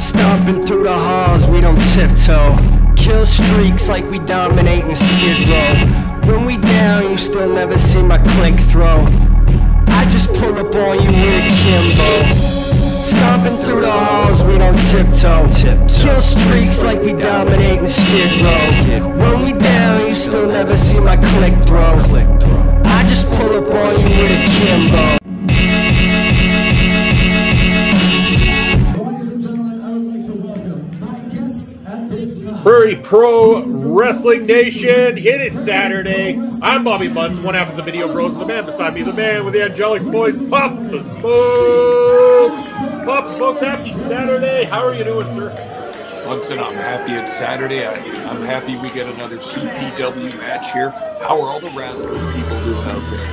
Stomping through the halls, we don't tiptoe. Kill streaks like we dominate in Skid Row. When we down, you still never see my click throw. I just pull up on you with Kimbo. Stomping through the halls, we don't tiptoe. Kill streaks like we dominate in Skid Row. When we down, you still never see my click throw. I just pull up on you with a Kimbo. Prairie Pro Wrestling Nation, it is Saturday. I'm Bobby Munson, one half of the Video Bros, the man beside me, the man with the angelic voice, Papa Smokes. Papa Smokes, happy Saturday. How are you doing, sir? Munson, I'm happy it's Saturday. I'm happy we get another PPW match here. How are all the wrestling people doing out there?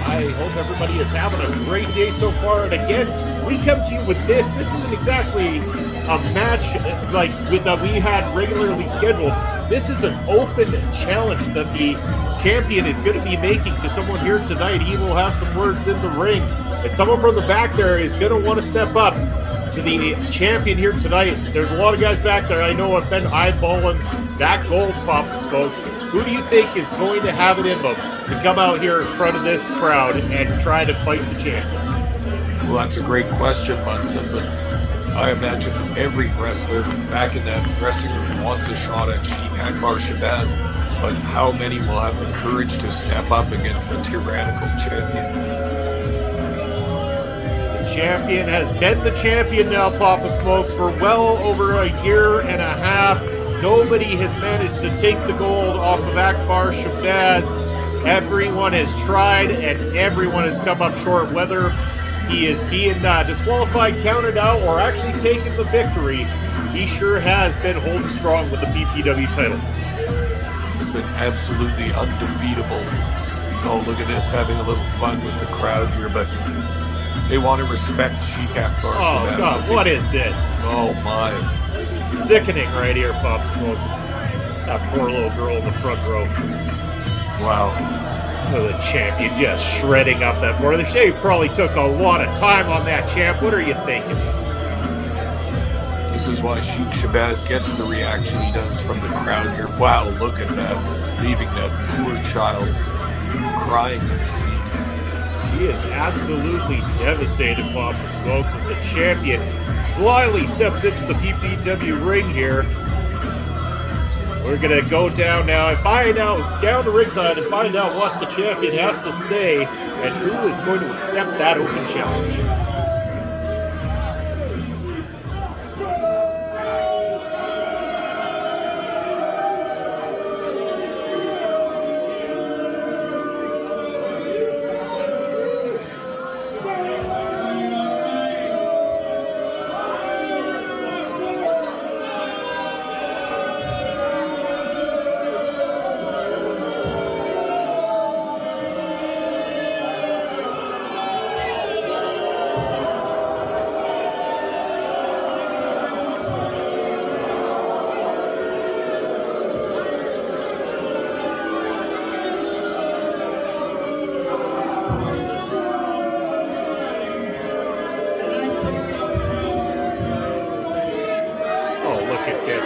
I hope everybody is having a great day so far. And again, we come to you with this. This isn't exactly a match like that we had regularly scheduled. This is an open challenge that the champion is going to be making to someone here tonight. He will have some words in the ring, and someone from the back there is going to want to step up to the champion here tonight. There's a lot of guys back there. I know I've been eyeballing that gold, Papa Smokes. Who do you think is going to have it in them to come out here in front of this crowd and try to fight the champion? Well, that's a great question, Munson, but I imagine every wrestler back in that dressing room wants a shot at Sheik Akbar Shabaz, but how many will have the courage to step up against the tyrannical champion? The champion has been the champion now, Papa Smokes, for well over a year and a half. Nobody has managed to take the gold off of Akbar Shabaz. Everyone has tried, and everyone has come up short, whether he is being disqualified, counted out, or actually taking the victory. He sure has been holding strong with the PPW title. He's been absolutely undefeatable. Oh, look at this, having a little fun with the crowd here, but they want to respect Sheik Akbar Shabaz. Oh, God, what is this? Oh, my. Sickening right here, Papa Smokes. That poor little girl in the front row. Wow. Look at the champion just shredding up that board. They probably took a lot of time on that, champ. What are you thinking? This is why Sheik Shabaz gets the reaction he does from the crowd here. Wow, look at that. Leaving that poor child crying in the seat. She is absolutely devastated, Papa Smokes, as the champion slyly steps into the PPW ring here. We're going to go down now and find out, down the ringside, and find out what the champion has to say and who is going to accept that open challenge.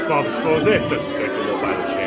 Bob suppose it's despicable by the champ.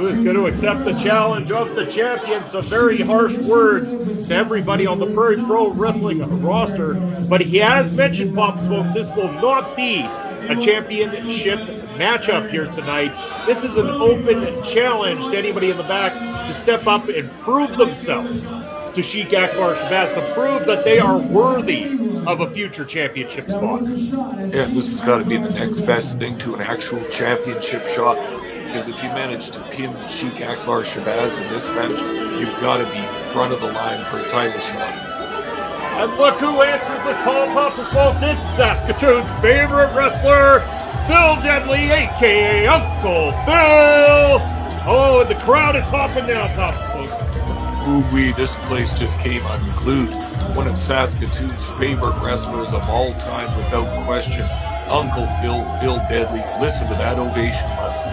is going to accept the challenge of the champion. Some very harsh words to everybody on the Prairie Pro Wrestling roster. But he has mentioned, Pop Smokes, this will not be a championship matchup here tonight. This is an open challenge to anybody in the back to step up and prove themselves to Sheik Akbar Shabaz, to prove that they are worthy of a future championship spot. Yeah, this has got to be the next best thing to an actual championship shot. Because if you manage to pin Sheik Akbar Shabaz in this match, you've got to be front of the line for a title shot. And look who answers the call, Papa Smokes. It's Saskatoon's favorite wrestler, Phil Deadly, a.k.a. Uncle Phil. Oh, and the crowd is hopping now, Papa Smokes. Ooh-wee, this place just came unglued. One of Saskatoon's favorite wrestlers of all time, without question. Uncle Phil Deadly. Listen to that ovation, Munson.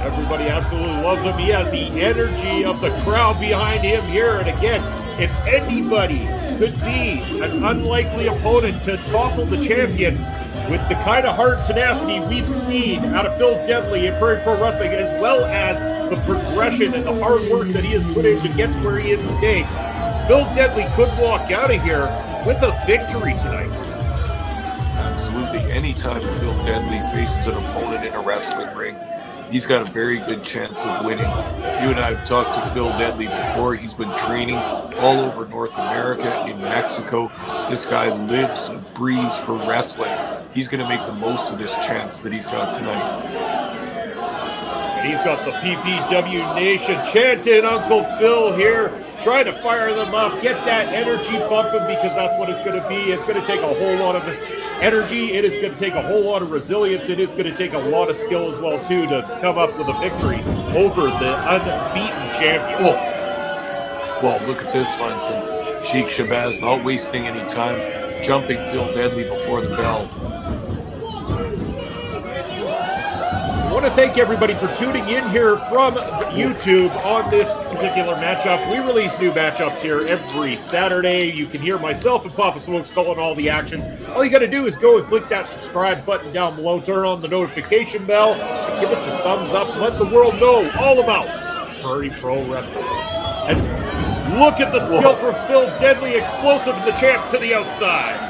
Everybody absolutely loves him. He has the energy of the crowd behind him here. And again, if anybody could be an unlikely opponent to topple the champion with the kind of heart tenacity we've seen out of Phil Deadly in Prairie Pro Wrestling, as well as the progression and the hard work that he has put in to get to where he is today, Phil Deadly could walk out of here with a victory tonight. Absolutely. Anytime Phil Deadly faces an opponent in a wrestling ring, he's got a very good chance of winning. You and I have talked to Phil Deadly before. He's been training all over North America, in Mexico. This guy lives and breathes for wrestling. He's going to make the most of this chance that he's got tonight. And he's got the PPW Nation chanting Uncle Phil here, trying to fire them up, get that energy bumping, because that's what it's going to be. It's going to take a whole lot of energy. It is going to take a whole lot of resilience. It is going to take a lot of skill as well, too, to come up with a victory over the unbeaten champion. Oh. Well, look at this, Munson. Sheik Shabaz not wasting any time, jumping Phil Deadly before the bell. I want to thank everybody for tuning in here from YouTube on this particular matchup. We release new matchups here every Saturday. You can hear myself and Papa Smokes calling all the action. All you got to do is go and click that subscribe button down below, turn on the notification bell, and give us a thumbs up. Let the world know all about Prairie Pro Wrestling. And look at the skill from Phil Deadly, explosive the champ to the outside.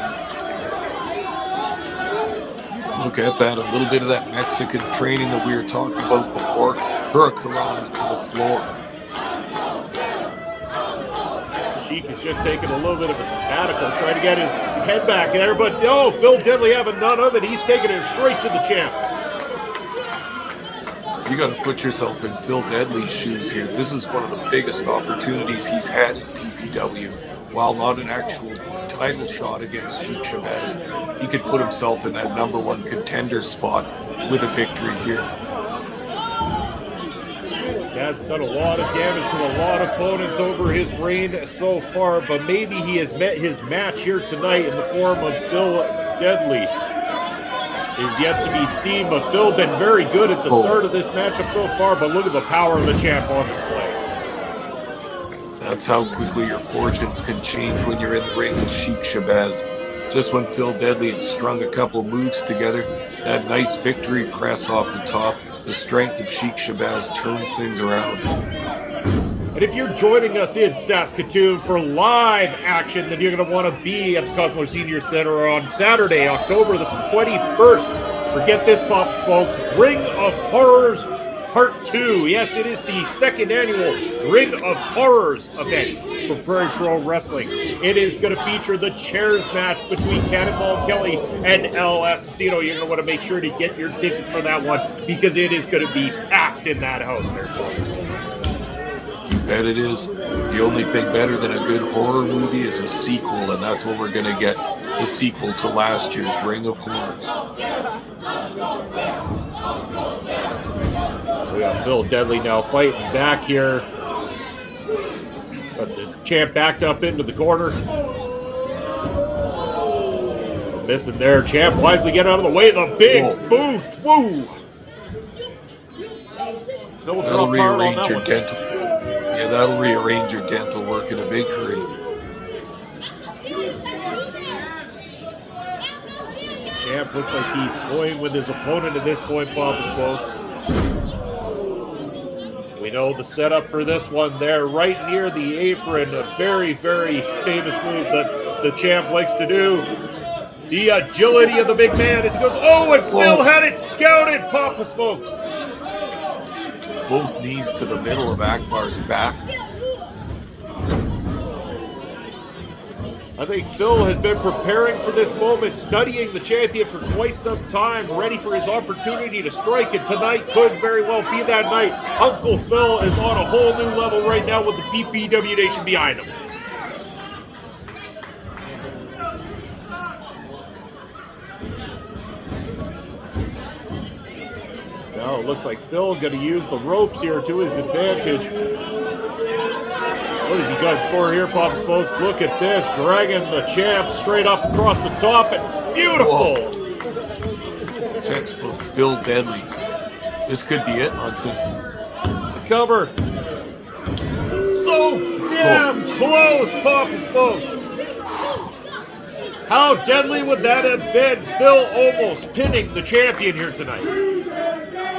Look at that, a little bit of that Mexican training that we were talking about before. Hurricanrana to the floor. Sheik is just taking a little bit of a sabbatical, trying to get his head back there, but no, Phil Deadly having none of it. He's taking it straight to the champ. You got to put yourself in Phil Deadly's shoes here. This is one of the biggest opportunities he's had in PPW. While not an actual title shot against Sheik Shabaz, he could put himself in that #1 contender spot with a victory here. He has done a lot of damage to a lot of opponents over his reign so far, but maybe he has met his match here tonight in the form of Phil Deadly. Is yet to be seen, but Phil been very good at the start of this matchup so far, but look at the power of the champ on display. That's how quickly your fortunes can change when you're in the ring with Sheik Shabaz. Just when Phil Deadly had strung a couple moves together, that nice victory press off the top, the strength of Sheik Shabaz turns things around. And if you're joining us in Saskatoon for live action, then you're going to want to be at the Cosmo Senior Center on Saturday, October the 21st. Forget this, Pop Smokes. Ring of Horrors Part 2. Yes, it is the second annual Ring of Horrors event for Prairie Pro Wrestling. It is going to feature the chairs match between Cannonball Kelly and El Asesino. You're going to want to make sure to get your ticket for that one, because it is going to be packed in that house there, folks. You bet it is. The only thing better than a good horror movie is a sequel, and that's what we're going to get. The sequel to last year's Ring of Horrors. We got Phil Deadly now fighting back here. Got the champ backed up into the corner. Missing there. Champ wisely get out of the way. The big boot. Woo! That'll rearrange your dental. Yeah, that'll rearrange your dental work in a big hurry. Champ looks like he's toying with his opponent at this point, Papa Smokes. We know the setup for this one there, right near the apron. A very, very famous move that the champ likes to do. The agility of the big man as he goes, oh, and Phil had it scouted, Papa Smokes. Both knees to the middle of Akbar's back. I think Phil has been preparing for this moment, studying the champion for quite some time, ready for his opportunity to strike, and tonight could very well be that night. Uncle Phil is on a whole new level right now with the PPW Nation behind him. Now it looks like Phil going to use the ropes here to his advantage. What has he got in store here, Papa Smokes? Look at this, dragging the champ straight up across the top, and beautiful! Whoa. Textbook Phil Deadly. This could be it, Munson. The cover. So damn close, Papa Smokes. How deadly would that have been? Phil almost pinning the champion here tonight.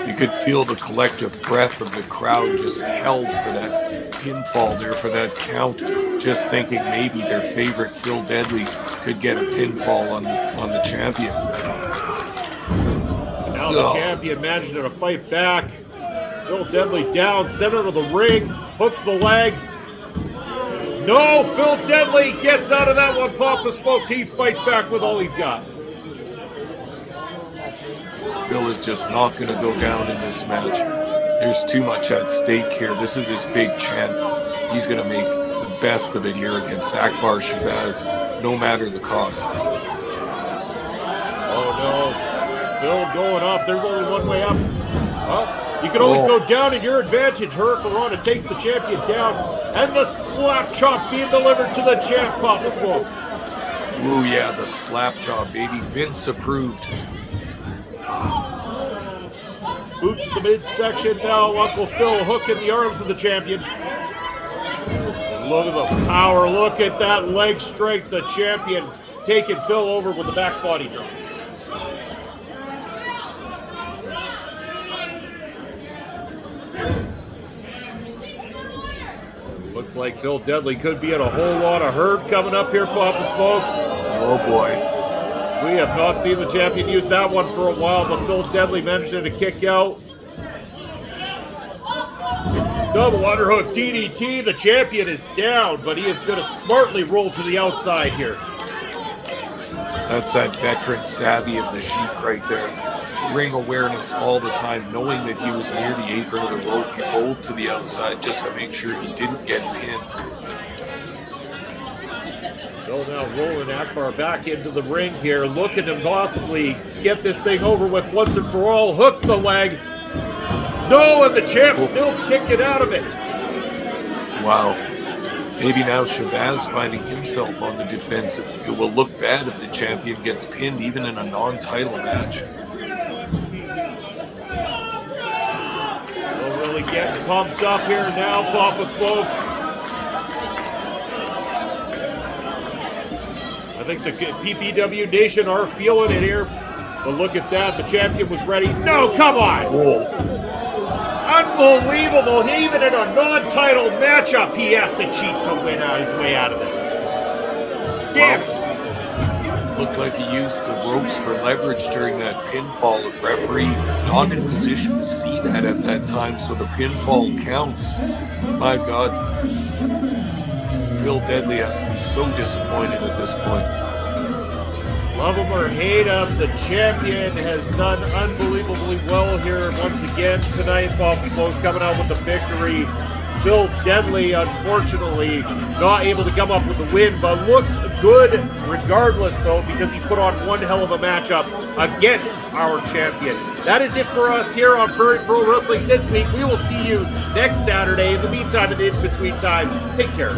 You could feel the collective breath of the crowd just held for that pinfall there, for that count, just thinking maybe their favorite Phil Deadly could get a pinfall on the champion. Now the champion managed to fight back. Phil Deadly down, center of the ring, hooks the leg. No, Phil Deadly gets out of that one, Papa Smokes. He fights back with all he's got. Phil is just not going to go down in this match. There's too much at stake here. This is his big chance. He's going to make the best of it here against Akbar Shabaz, no matter the cost. Oh no, Phil going up. There's only one way up. Well, you can always go down at your advantage. Hurricanrana takes the champion down, and the slap chop being delivered to the champ, Papa Smokes. Ooh yeah, the slap chop, baby. Vince approved. Boot to the midsection now. Uncle Phil hooking the arms of the champion. Look at the power. Look at that leg strength. The champion taking Phil over with the back body drop. Looks like Phil Deadly could be in a whole lot of hurt coming up here, Papa Smokes. Oh boy. We have not seen the champion use that one for a while, but Phil Deadly managed to kick out. Double underhook DDT. The champion is down, but he is going to smartly roll to the outside here. That's that veteran savvy of the Sheik right there. Ring awareness all the time, knowing that he was near the apron of the rope. He rolled to the outside just to make sure he didn't get pinned. So now rolling Akbar back into the ring here, looking to possibly get this thing over with once and for all. Hooks the leg. No, and the champ still kicking out of it. Wow. Maybe now Shabaz finding himself on the defensive. It will look bad if the champion gets pinned, even in a non-title match. We're really getting pumped up here now, Papa Smokes. I think the PPW Nation are feeling it here. But look at that. The champion was ready. No, come on. Whoa. Unbelievable. Even in a non-title matchup, he has to cheat to win his way out of this. Damn it. Looked like he used the ropes for leverage during that pinfall. The referee not in position to see that at that time, so the pinfall counts. My God. Phil Deadly has to be so disappointed at this point. Love him or hate him, the champion has done unbelievably well here once again tonight. Papa Smokes coming out with the victory. Phil Deadly, unfortunately, not able to come up with the win, but looks good regardless, though, because he put on one hell of a matchup against our champion. That is it for us here on Prairie Pro Wrestling this week. We will see you next Saturday. In the meantime, in the in-between time, take care.